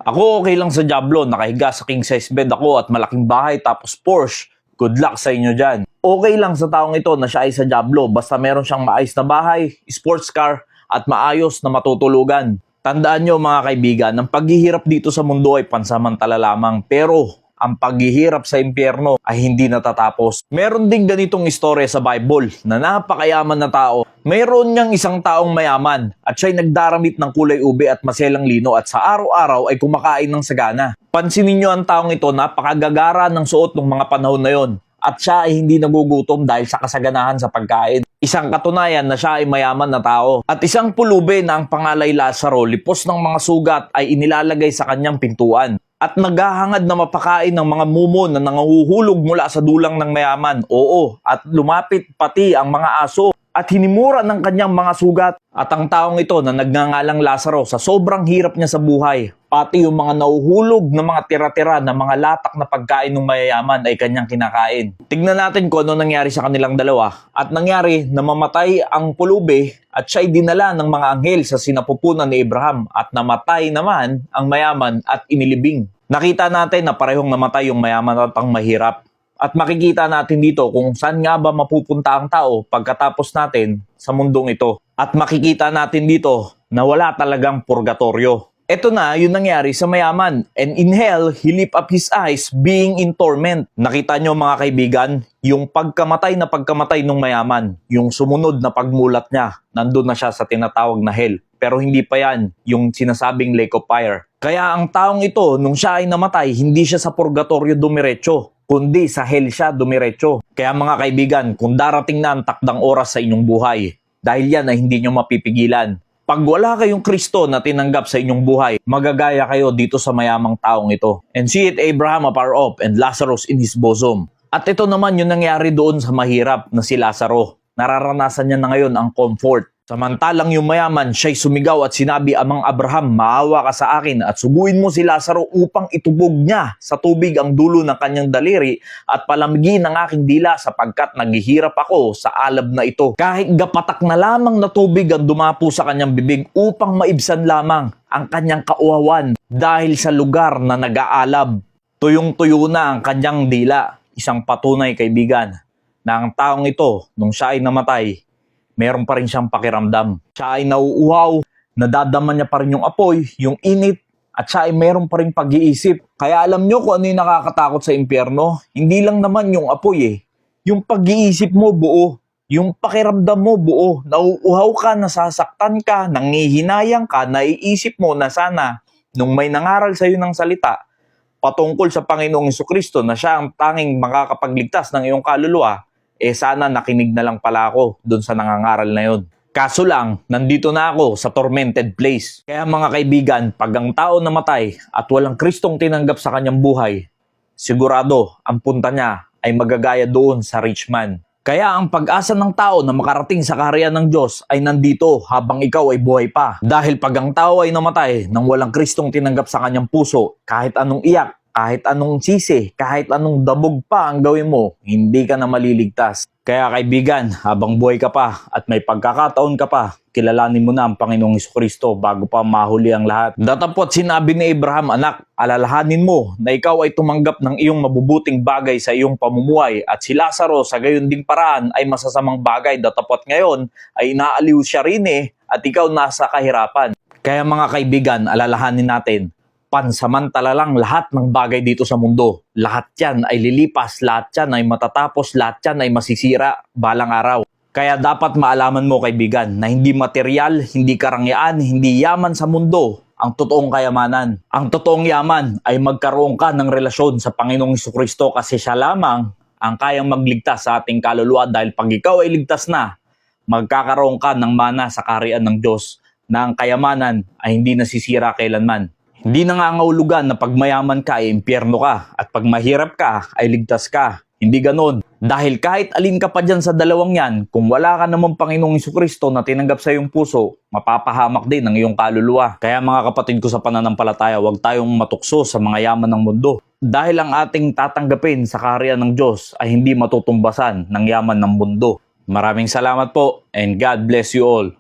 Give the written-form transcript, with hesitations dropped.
Ako okay lang sa Diablo, nakahiga sa king size bed ako at malaking bahay tapos Porsche. Good luck sa inyo dyan. Okay lang sa taong ito na siya ay sa Diablo basta meron siyang maayos na bahay, sports car at maayos na matutulugan. Tandaan nyo mga kaibigan, ang paghihirap dito sa mundo ay pansamantala lamang pero ang paghihirap sa impyerno ay hindi natatapos. Meron ding ganitong istorya sa Bible na napakayaman na tao. Mayroon niyang isang taong mayaman at siya'y nagdaramit ng kulay ube at maselang lino at sa araw-araw ay kumakain ng sagana. Pansinin niyo ang taong ito, napakagagara ng suot ng mga panahon na yon. At siya ay hindi nagugutom dahil sa kasaganahan sa pagkain. Isang katunayan na siya ay mayaman na tao. At isang pulube na ang pangalay Lazaro, lipos ng mga sugat ay inilalagay sa kanyang pintuan. At naghahangad na mapakain ng mga mumo na nangahuhulog mula sa dulang ng mayaman. Oo, at lumapit pati ang mga aso at hinimura ng kanyang mga sugat. At ang taong ito na nagngangalang Lazaro sa sobrang hirap niya sa buhay, pati yung mga nahuhulog na mga tira-tira na mga latak na pagkain ng mayayaman ay kanyang kinakain. Tignan natin kung ano nangyari sa kanilang dalawa. At nangyari na mamatay ang pulube at siya'y dinala ng mga anghel sa sinapupunan ni Abraham at namatay naman ang mayaman at inilibing. Nakita natin na parehong namatay yung mayaman at ang mahirap. At makikita natin dito kung saan nga ba mapupunta ang tao pagkatapos natin sa mundong ito. At makikita natin dito na wala talagang purgatorio. Ito na yung nangyari sa mayaman. And in hell, he lift up his eyes being in torment. Nakita nyo mga kaibigan, yung pagkamatay ng mayaman, yung sumunod na pagmulat niya, nandun na siya sa tinatawag na hell. Pero hindi pa yan yung sinasabing lake of fire. Kaya ang taong ito, nung siya ay namatay, hindi siya sa purgatorio dumiretso, kundi sa hell siya dumiretso. Kaya mga kaibigan, kung darating na ang takdang oras sa inyong buhay, dahil yan ay hindi nyo mapipigilan. Pag wala kayong Kristo na tinanggap sa inyong buhay, magagaya kayo dito sa mayamang taong ito. And see it Abraham afar off and Lazarus in his bosom. At ito naman yung nangyari doon sa mahirap na si Lazaro. Nararanasan niya na ngayon ang comfort. Samantalang yung mayaman, siya'y sumigaw at sinabi, Amang Abraham, maawa ka sa akin at suguin mo si Lazaro upang itubog niya sa tubig ang dulo ng kanyang daliri at palamigin ang aking dila sapagkat naghihirap ako sa alab na ito. Kahit gapatak na lamang na tubig ang dumapo sa kanyang bibig upang maibsan lamang ang kanyang kauwawan dahil sa lugar na nag-aalab. Tuyong-tuyo na ang kanyang dila. Isang patunay kaibigan na ang taong ito, nung siya ay namatay, meron pa rin siyang pakiramdam. Siya ay nauuhaw, nadadama niya pa rin yung apoy, yung init, at siya ay meron pa rin pag-iisip. Kaya alam nyo kung ano yung nakakatakot sa impyerno? Hindi lang naman yung apoy Yung pag-iisip mo buo, yung pakiramdam mo buo, nauuhaw ka, nasasaktan ka, nangihinayang ka, naiisip mo na sana nung may nangaral sa iyo ng salita patungkol sa Panginoong Jesucristo na siya ang tanging makakapagligtas ng iyong kaluluwa, sana nakinig na lang pala ako doon sa nangangaral na yun. Kaso lang, nandito na ako sa tormented place. Kaya mga kaibigan, pag ang tao namatay at walang Kristong tinanggap sa kanyang buhay, sigurado ang punta niya ay magagaya doon sa rich man. Kaya ang pag-asa ng tao na makarating sa kaharian ng Diyos ay nandito habang ikaw ay buhay pa. Dahil pag ang tao ay namatay nang walang Kristong tinanggap sa kanyang puso, kahit anong iyak, kahit anong sisi, kahit anong dabog pa ang gawin mo, hindi ka na maliligtas. Kaya kaibigan, habang buhay ka pa at may pagkakataon ka pa, kilalanin mo na ang Panginoong Jesucristo bago pa mahuli ang lahat. Datapot sinabi ni Abraham, anak, alalahanin mo na ikaw ay tumanggap ng iyong mabubuting bagay sa iyong pamumuhay at si Lazaro sa gayon ding paraan ay masasamang bagay. Datapot ngayon ay inaaliw siya rin at ikaw nasa kahirapan. Kaya mga kaibigan, alalahanin natin, pansamantala lang lahat ng bagay dito sa mundo. Lahat yan ay lilipas, lahat yan ay matatapos, lahat yan ay masisira balang araw. Kaya dapat maalaman mo kaibigan na hindi material, hindi karangyaan, hindi yaman sa mundo ang totoong kayamanan. Ang totoong yaman ay magkaroon ka ng relasyon sa Panginoong Jesucristo kasi siya lamang ang kayang magligtas sa ating kaluluwa dahil pag ikaw ay ligtas na, magkakaroon ka ng mana sa kaharian ng Diyos na ang kayamanan ay hindi nasisira kailanman. Hindi nangangahulugan na pag mayaman ka ay impyerno ka at pag mahirap ka ay ligtas ka. Hindi ganon. Dahil kahit alin ka pa dyan sa dalawang yan, kung wala ka namang Panginoong Jesucristo na tinanggap sa iyong puso, mapapahamak din ang iyong kaluluwa. Kaya mga kapatid ko sa pananampalataya, huwag tayong matukso sa mga yaman ng mundo. Dahil ang ating tatanggapin sa kaharian ng Diyos ay hindi matutumbasan ng yaman ng mundo. Maraming salamat po and God bless you all.